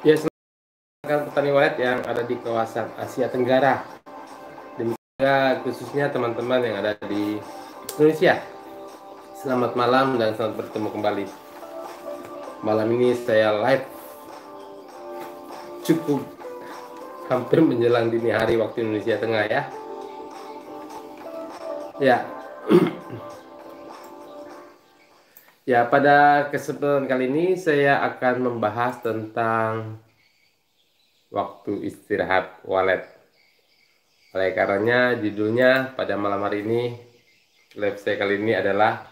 Ya, selamat petani walet yang ada di kawasan Asia Tenggara, dan juga khususnya teman-teman yang ada di Indonesia. Selamat malam dan selamat bertemu kembali. Malam ini saya live cukup hampir menjelang dini hari waktu Indonesia Tengah ya. Ya. Ya, pada kesempatan kali ini saya akan membahas tentang waktu istirahat walet. Oleh karenanya judulnya pada malam hari ini, live saya kali ini adalah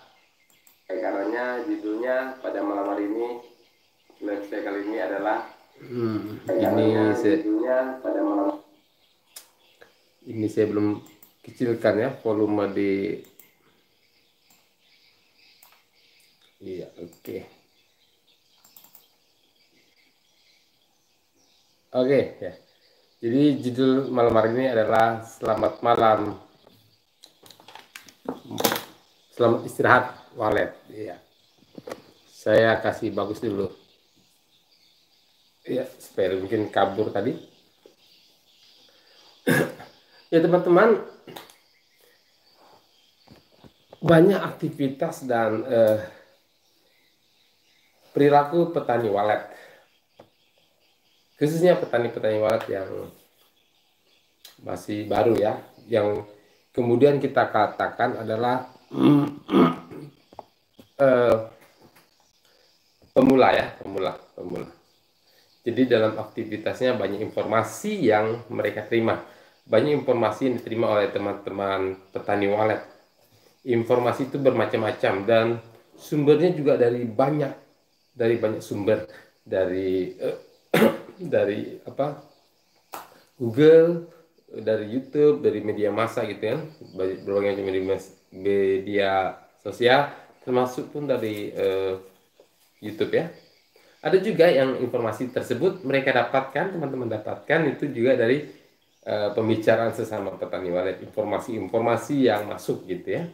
ini saya belum kecilkan ya volume di. Iya, oke. Oke ya. Jadi judul malam hari ini adalah selamat malam, selamat istirahat walet. Iya. Saya kasih bagus dulu. Ya, supaya mungkin kabur tadi. Ya teman-teman, banyak aktivitas dan perilaku petani walet, khususnya petani-petani walet yang masih baru ya, yang kemudian kita katakan adalah pemula ya, pemula. Jadi dalam aktivitasnya banyak informasi yang mereka terima, banyak informasi yang diterima oleh teman-teman petani walet. Informasi itu bermacam-macam dan sumbernya juga dari banyak sumber, dari dari Google, dari YouTube, dari media massa gitu ya, berbagai media sosial, termasuk pun dari YouTube ya. Ada juga yang informasi tersebut mereka dapatkan, teman-teman dapatkan itu juga dari pembicaraan sesama petani walet, informasi-informasi yang masuk gitu ya,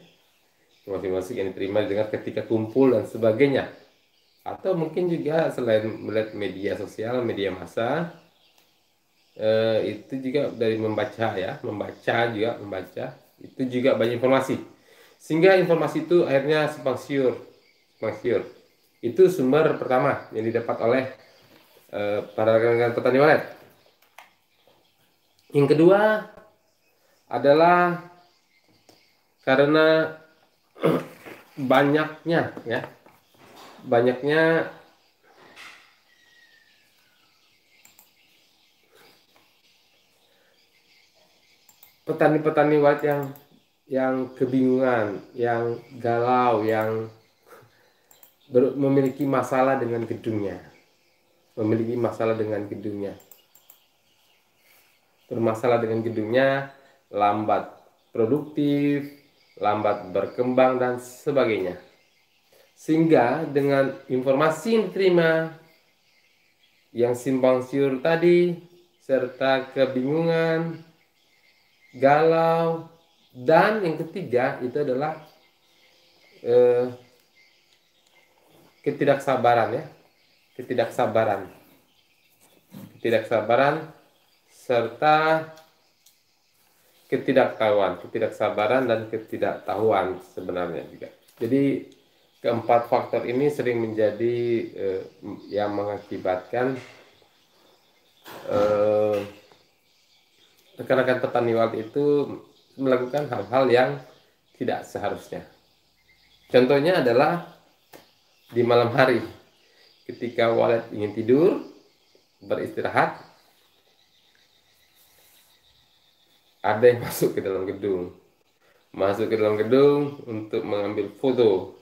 informasi yang diterima dengar ketika kumpul dan sebagainya. Atau mungkin juga selain melihat media sosial, media massa, itu juga dari membaca itu juga banyak informasi, sehingga informasi itu akhirnya simpang siur. Itu sumber pertama yang didapat oleh para rekan-rekan petani walet. Yang kedua adalah karena banyaknya petani-petani walet yang kebingungan, yang galau, yang memiliki masalah dengan gedungnya, lambat produktif, lambat berkembang dan sebagainya. Sehingga dengan informasi yang diterima yang simpang siur tadi, serta kebingungan, galau, dan yang ketiga itu adalah ketidaksabaran serta ketidaktahuan dan ketidaktahuan sebenarnya juga. Jadi keempat faktor ini sering menjadi yang mengakibatkan rekan-rekan petani walet itu melakukan hal-hal yang tidak seharusnya. Contohnya adalah di malam hari ketika walet ingin tidur, beristirahat, ada yang masuk ke dalam gedung untuk mengambil foto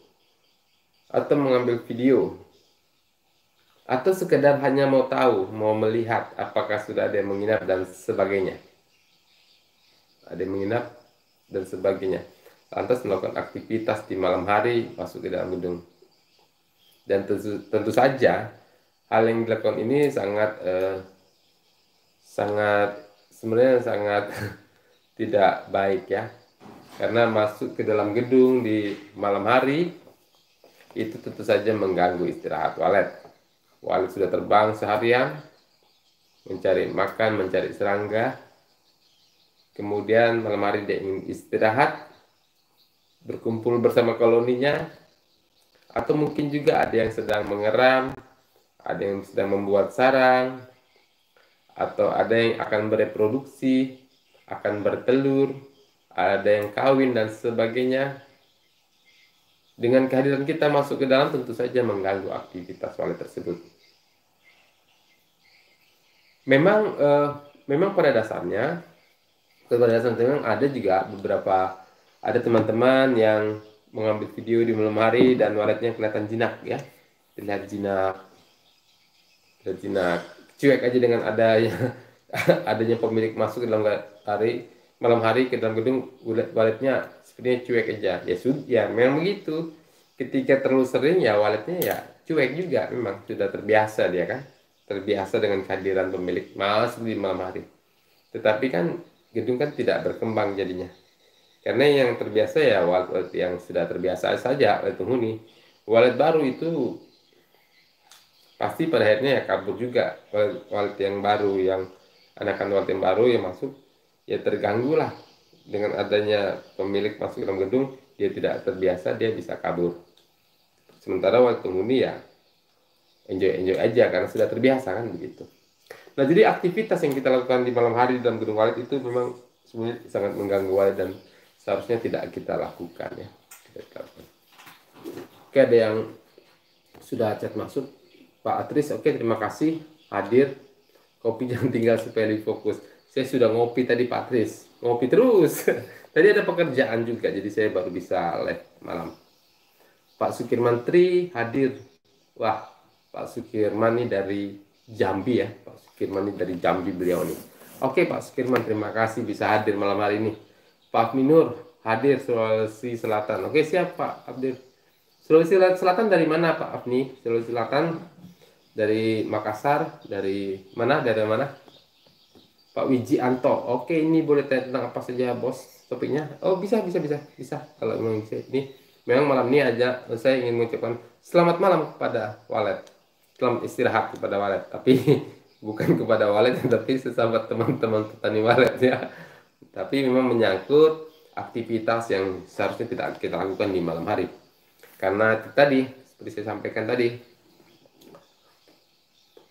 atau mengambil video, atau sekedar hanya mau melihat apakah sudah ada yang menginap dan sebagainya. Lantas melakukan aktivitas di malam hari, masuk ke dalam gedung. Dan tentu saja hal yang dilakukan ini sangat tidak baik ya, karena masuk ke dalam gedung di malam hari itu tentu saja mengganggu istirahat walet. Walet sudah terbang seharian, mencari makan, mencari serangga. Kemudian malam hari dia ingin istirahat, berkumpul bersama koloninya, atau mungkin juga ada yang sedang mengeram, ada yang sedang membuat sarang, atau ada yang akan bereproduksi, akan bertelur, ada yang kawin dan sebagainya. Dengan kehadiran kita masuk ke dalam tentu saja mengganggu aktivitas walet tersebut. Memang memang pada dasarnya memang ada juga beberapa, ada teman-teman yang mengambil video di malam hari dan waletnya kelihatan jinak ya, terlihat jinak, cuek aja dengan adanya adanya pemilik masuk ke dalam malam hari ke dalam gedung, waletnya sepertinya cuek aja. Ya sudah, ya memang begitu. Ketika terlalu sering ya waletnya ya cuek juga, memang sudah terbiasa dia kan, terbiasa dengan kehadiran pemilik malas di malam hari. Tetapi kan gedung kan tidak berkembang jadinya, karena yang terbiasa ya walet yang sudah terbiasa saja, walet penghuni. Walet baru itu pasti pada akhirnya ya kabur juga. Walet yang baru, yang anakan walet yang baru yang masuk ya terganggu lah dengan adanya pemilik masuk dalam gedung. Dia tidak terbiasa, dia bisa kabur. Sementara walet penghuni ya enjoy aja karena sudah terbiasa kan begitu. Nah, jadi aktivitas yang kita lakukan di malam hari dalam gedung walet itu memang sebenarnya sangat mengganggu walet dan seharusnya tidak kita lakukan ya. Oke, ada yang sudah chat masuk. Pak Atris, oke, terima kasih hadir. Kopi jangan tinggal supaya lebih fokus. Saya sudah ngopi tadi Pak Atris, ngopi terus. Tadi ada pekerjaan juga, jadi saya baru bisa live malam. Pak Sukirman Tri hadir. Wah, Pak Sukirman ini dari Jambi ya. Pak Sukirman ini dari Jambi beliau nih. Oke Pak Sukirman, terima kasih bisa hadir malam hari ini. Pak Minur hadir Sulawesi Selatan. Oke, siap Pak Abdir. Sulawesi Selatan dari mana Pak Afni? Sulawesi Selatan dari Makassar, dari mana? Dari mana? Pak Wiji Anto. Oke, ini boleh tanya tentang apa saja bos topiknya? Oh, bisa. Kalau memang bisa. Ini memang malam ini aja saya ingin mengucapkan selamat malam kepada walet. Selamat istirahat kepada walet, tapi bukan kepada walet tapi sesama teman-teman petani walet ya. Tapi memang menyangkut aktivitas yang seharusnya tidak kita lakukan di malam hari. Karena tadi, seperti saya sampaikan tadi,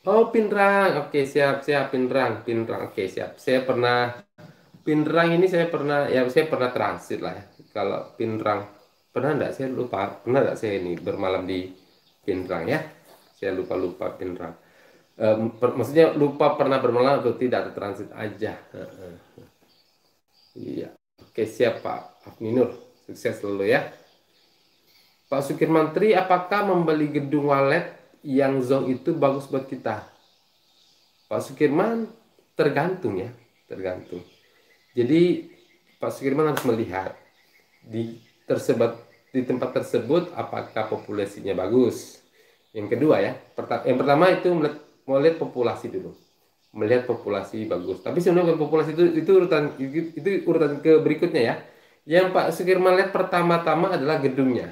oh Pinrang, oke siap Pinrang, oke siap. Saya pernah Pinrang ini saya pernah transit lah ya. Kalau Pinrang pernah enggak, saya lupa, pernah enggak saya ini bermalam di Pinrang ya? Saya lupa Pinrang. Maksudnya lupa pernah bermalam atau tidak, transit aja. Iya, oke siap Pak Afninur, sukses selalu ya. Pak Sukirmantri, apakah membeli gedung walet yang zong itu bagus buat kita? Pak Sukirman, tergantung ya, tergantung. Jadi Pak Sukirman harus melihat di tempat tersebut apakah populasinya bagus. Yang kedua ya, yang pertama itu melihat populasi dulu, melihat populasi bagus. Tapi sebenarnya populasi itu urutan ke berikutnya ya. Yang Pak Sukirman lihat pertama-tama adalah gedungnya.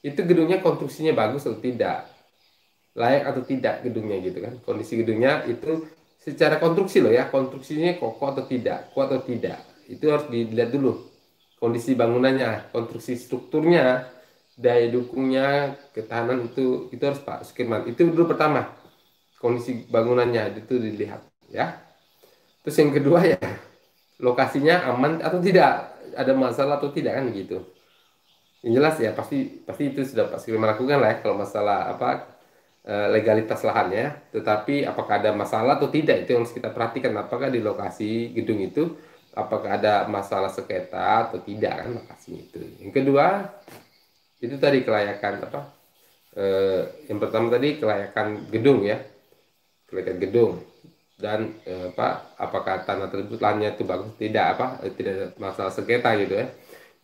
Itu gedungnya konstruksinya bagus atau tidak, layak atau tidak gedungnya gitu kan. Kondisi gedungnya itu secara konstruksi loh ya, konstruksinya kokoh atau tidak, kuat atau tidak, itu harus dilihat dulu. Kondisi bangunannya, konstruksi strukturnya, daya dukungnya, ketahanan itu harus Pak Sukirman. Itu dulu pertama, kondisi bangunannya itu dilihat ya. Terus yang kedua ya, lokasinya aman atau tidak, ada masalah atau tidak kan gitu. Yang jelas ya pasti itu sudah pasti melakukan lah ya kalau masalah legalitas lahannya. Tetapi apakah ada masalah atau tidak itu yang harus kita perhatikan. Apakah di lokasi gedung itu apakah ada masalah sengketa atau tidak kan lokasinya itu. Yang kedua itu tadi kelayakan yang pertama tadi kelayakan gedung ya, kelayakan gedung dan apakah tanah tersebut lahannya itu bagus tidak tidak ada masalah sengketa gitu ya.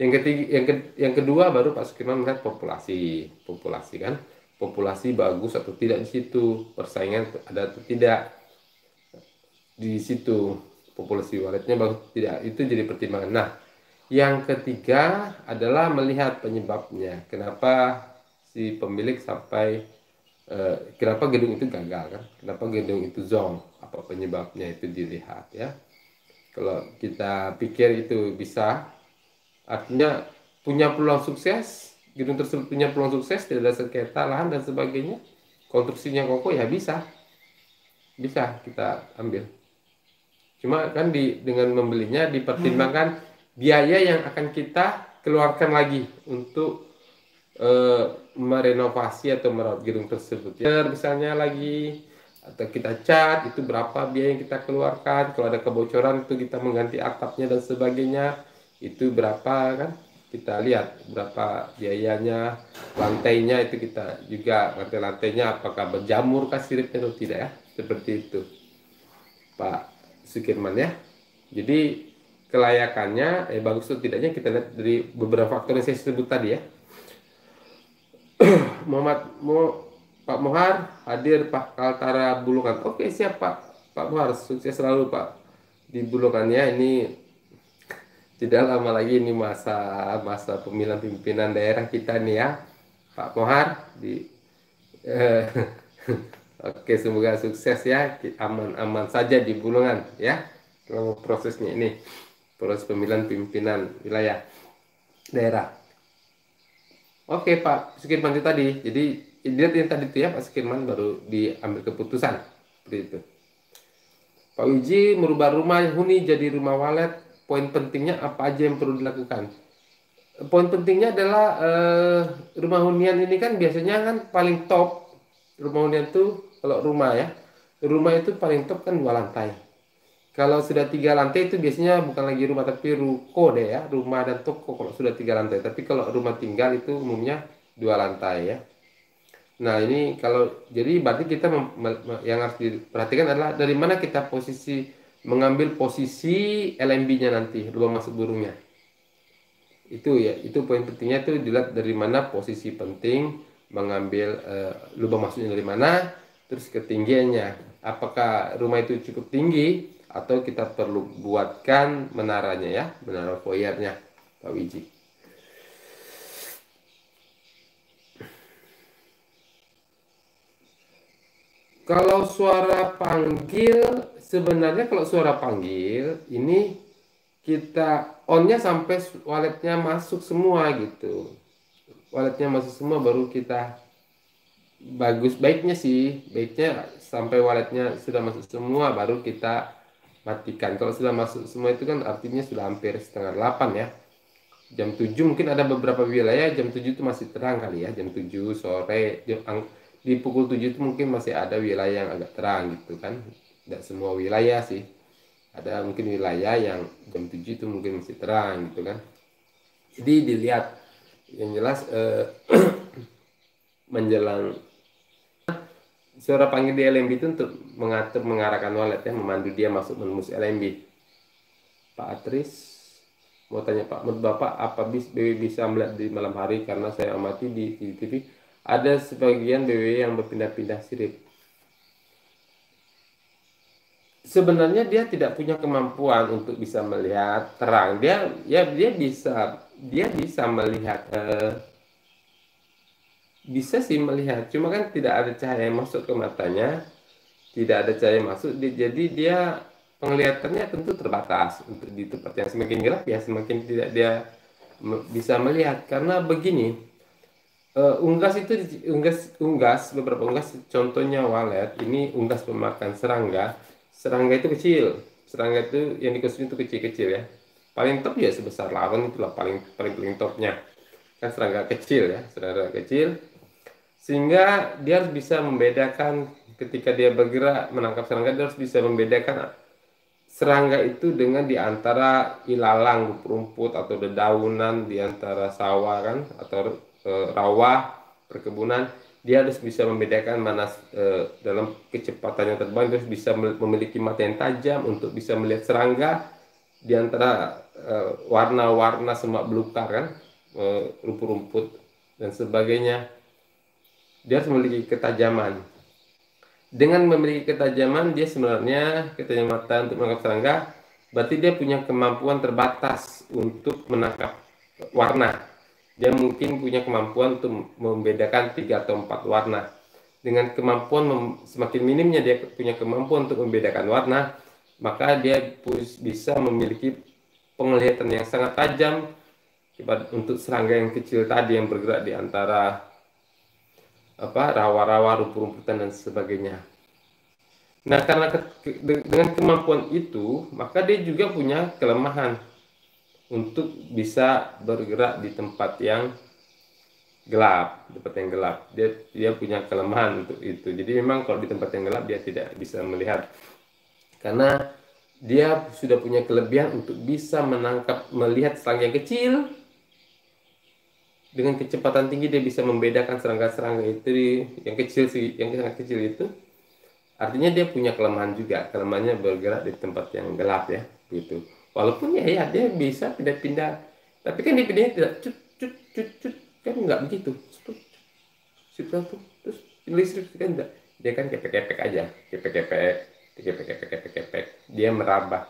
Yang ketiga, yang kedua baru Pak Sukirman melihat populasi kan, populasi bagus atau tidak di situ, persaingan ada atau tidak di situ, populasi waletnya bagus atau tidak, itu jadi pertimbangan. Nah, yang ketiga adalah melihat penyebabnya, kenapa si pemilik sampai kenapa gedung itu gagal kan, kenapa gedung itu zonk, apa penyebabnya itu dilihat ya. Kalau kita pikir itu bisa, artinya punya peluang sukses, gedung tersebut punya peluang sukses, tidak ada sengketa lahan dan sebagainya, konstruksinya kokoh, ya bisa kita ambil. Cuma kan dengan membelinya dipertimbangkan biaya yang akan kita keluarkan lagi untuk merenovasi atau merawat gedung tersebut ya. Misalnya lagi, atau kita cat, itu berapa biaya yang kita keluarkan. Kalau ada kebocoran itu kita mengganti atapnya dan sebagainya, itu berapa kan, kita lihat berapa biayanya. Lantainya itu kita juga lantainya apakah berjamur kah siripnya atau tidak ya, seperti itu Pak Sukirman ya. Jadi kelayakannya bagus atau tidaknya kita lihat dari beberapa faktor yang saya sebut tadi ya. Pak Mohar hadir Pak Kaltara Bulungan. Oke, siap Pak Mohar, sukses selalu Pak di Bulungannya. Ini tidak lama lagi, ini masa pemilihan pimpinan daerah kita nih ya Pak Mohar di eh, oke, semoga sukses ya, aman-aman saja di Bulungan ya selama prosesnya ini, proses pemilihan pimpinan wilayah daerah. Oke Pak Sukirman itu tadi, jadi lihat yang tadi itu ya Pak Sukirman baru diambil keputusan seperti itu. Pak Wiji merubah rumah huni jadi rumah walet, poin pentingnya apa aja yang perlu dilakukan? Poin pentingnya adalah rumah hunian ini kan biasanya kan paling top, rumah hunian itu kalau rumah ya, rumah itu paling top kan 2 lantai. Kalau sudah 3 lantai itu biasanya bukan lagi rumah tapi ruko deh ya, rumah dan toko kalau sudah 3 lantai. Tapi kalau rumah tinggal itu umumnya 2 lantai ya. Nah ini kalau jadi berarti kita yang harus diperhatikan adalah dari mana kita mengambil posisi LMB-nya nanti, lubang masuk burungnya. Itu ya, itu poin pentingnya itu dilihat dari mana posisi penting mengambil lubang masuknya dari mana, terus ketinggiannya. Apakah rumah itu cukup tinggi atau kita perlu buatkan menaranya ya, menara foyernya Pak Wiji. Kalau suara panggil, sebenarnya kalau suara panggil ini kita onnya sampai waletnya masuk semua gitu. Waletnya masuk semua baru kita baiknya sih, baiknya sampai waletnya sudah masuk semua baru kita matikan. Kalau sudah masuk semua itu kan artinya sudah hampir setengah 8 ya. Jam 7 mungkin ada beberapa wilayah jam 7 itu masih terang kali ya, jam 7 sore, di pukul 7 itu mungkin masih ada wilayah yang agak terang gitu kan. Tidak semua wilayah sih. Ada mungkin wilayah yang jam 7 itu mungkin masih terang gitu kan. Jadi dilihat yang jelas menjelang suara panggil di LMB itu untuk mengarahkan walet ya, memandu dia masuk menembus LMB. Pak Atris mau tanya Pak, menurut Bapak apa BW bisa melihat di malam hari? Karena saya amati di TV ada sebagian BW yang berpindah-pindah sirip. Sebenarnya dia tidak punya kemampuan untuk bisa melihat terang. Dia bisa melihat bisa sih melihat, cuma kan tidak ada cahaya yang masuk ke matanya, tidak ada cahaya masuk, jadi dia penglihatannya tentu terbatas. Untuk di tempat yang semakin gelap ya semakin tidak dia bisa melihat. Karena begini, unggas beberapa unggas, contohnya walet ini, unggas pemakan serangga itu kecil, serangga itu yang dikonsumsi itu kecil-kecil ya, paling top ya sebesar lawan, itulah paling paling paling topnya kan, serangga kecil ya, serangga kecil, sehingga dia harus bisa membedakan ketika dia bergerak menangkap serangga. Dia harus bisa membedakan serangga itu dengan di antara ilalang, rumput atau dedaunan, di antara sawah kan atau rawa perkebunan. Dia harus bisa membedakan mana dalam kecepatan yang terbang. Dia harus bisa memiliki mata yang tajam untuk bisa melihat serangga di antara warna-warna semak belukar kan, rumput-rumput dan sebagainya. Dia harus memiliki ketajaman. Dengan memiliki ketajaman, dia sebenarnya ketajaman mata untuk menangkap serangga, berarti dia punya kemampuan terbatas untuk menangkap warna. Dia mungkin punya kemampuan untuk membedakan 3 atau 4 warna. dengan kemampuan semakin minimnya dia punya kemampuan untuk membedakan warna, maka dia bisa memiliki penglihatan yang sangat tajam untuk serangga yang kecil tadi yang bergerak di antara rawa-rawa, rumput-rumputan dan sebagainya. Nah, karena dengan kemampuan itu, maka dia juga punya kelemahan untuk bisa bergerak di tempat yang gelap, dia punya kelemahan untuk itu. Jadi memang kalau di tempat yang gelap dia tidak bisa melihat, karena dia sudah punya kelebihan untuk bisa melihat serangga yang kecil dengan kecepatan tinggi. Dia bisa membedakan serangga-serangga itu yang kecil sih, yang sangat kecil itu. Artinya dia punya kelemahan juga, kelemahannya bergerak di tempat yang gelap ya, gitu. Walaupun ya dia bisa pindah-pindah, tapi kan dia pindahnya tidak cut cut cut cut, kan nggak begitu. Terus listrik kan enggak, dia kan kepek-kepek aja, kepek-kepek, kepek-kepek, dia meraba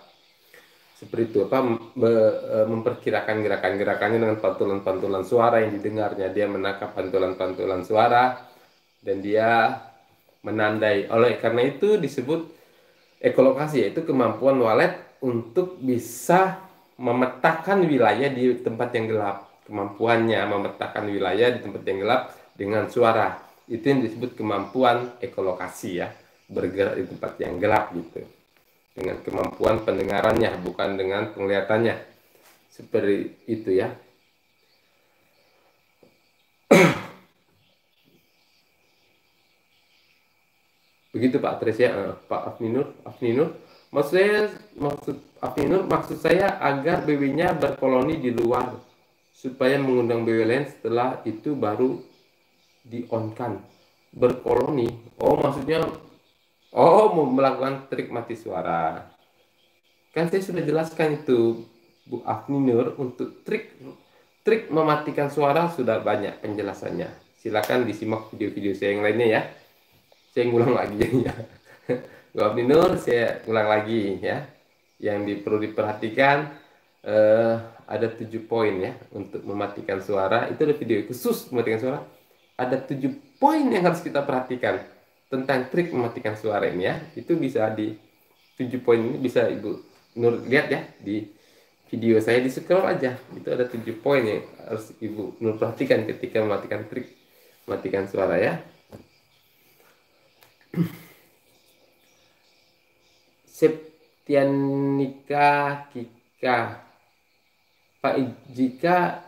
seperti itu, memperkirakan gerakan-gerakannya dengan pantulan-pantulan suara yang didengarnya. Dia menangkap pantulan-pantulan suara dan dia menandai. Oleh karena itu disebut ekolokasi, yaitu kemampuan walet untuk bisa memetakan wilayah di tempat yang gelap. Kemampuannya memetakan wilayah di tempat yang gelap dengan suara, itu yang disebut kemampuan ekolokasi ya, bergerak di tempat yang gelap gitu, dengan kemampuan pendengarannya, bukan dengan penglihatannya. Seperti itu ya. Begitu Pak Tris ya, Pak Afninur. Maksud saya agar BW-nya berkoloni di luar supaya mengundang BW lain, setelah itu baru di-on-kan. Berkoloni. Oh, maksudnya mau melakukan trik mati suara. Kan saya sudah jelaskan itu Bu Afninur, untuk trik mematikan suara sudah banyak penjelasannya. Silakan disimak video-video saya yang lainnya ya. Saya ngulang lagi ya. Bu Afninur, saya ulang lagi ya. Yang perlu diperhatikan, ada 7 poin ya untuk mematikan suara. Itu ada video khusus mematikan suara. Ada 7 poin yang harus kita perhatikan tentang trik mematikan suara ini ya. Itu bisa di 7 poin ini bisa Ibu Nur lihat ya di video saya, di scroll aja. Itu ada 7 poin yang harus Ibu Nur perhatikan ketika mematikan trik mematikan suara ya. Septianica Kika, Pak, jika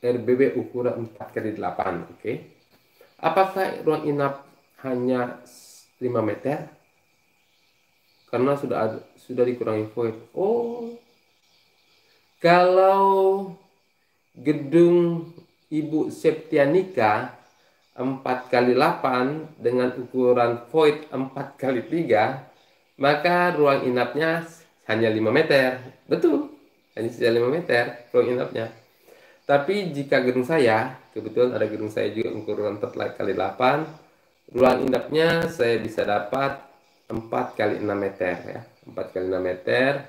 RBB ukuran 4x8, oke. Apakah ruang inap hanya 5 meter? Karena sudah dikurangi void. Oh, kalau gedung Ibu Septianica 4x8 dengan ukuran void 4x3, maka ruang inapnya hanya 5 meter. Betul, hanya sisa 5 meter ruang inapnya. Tapi jika gedung saya, kebetulan ada gedung saya juga ukuran 4x8, ruang inapnya saya bisa dapat 4x6 meter ya. 4x6 meter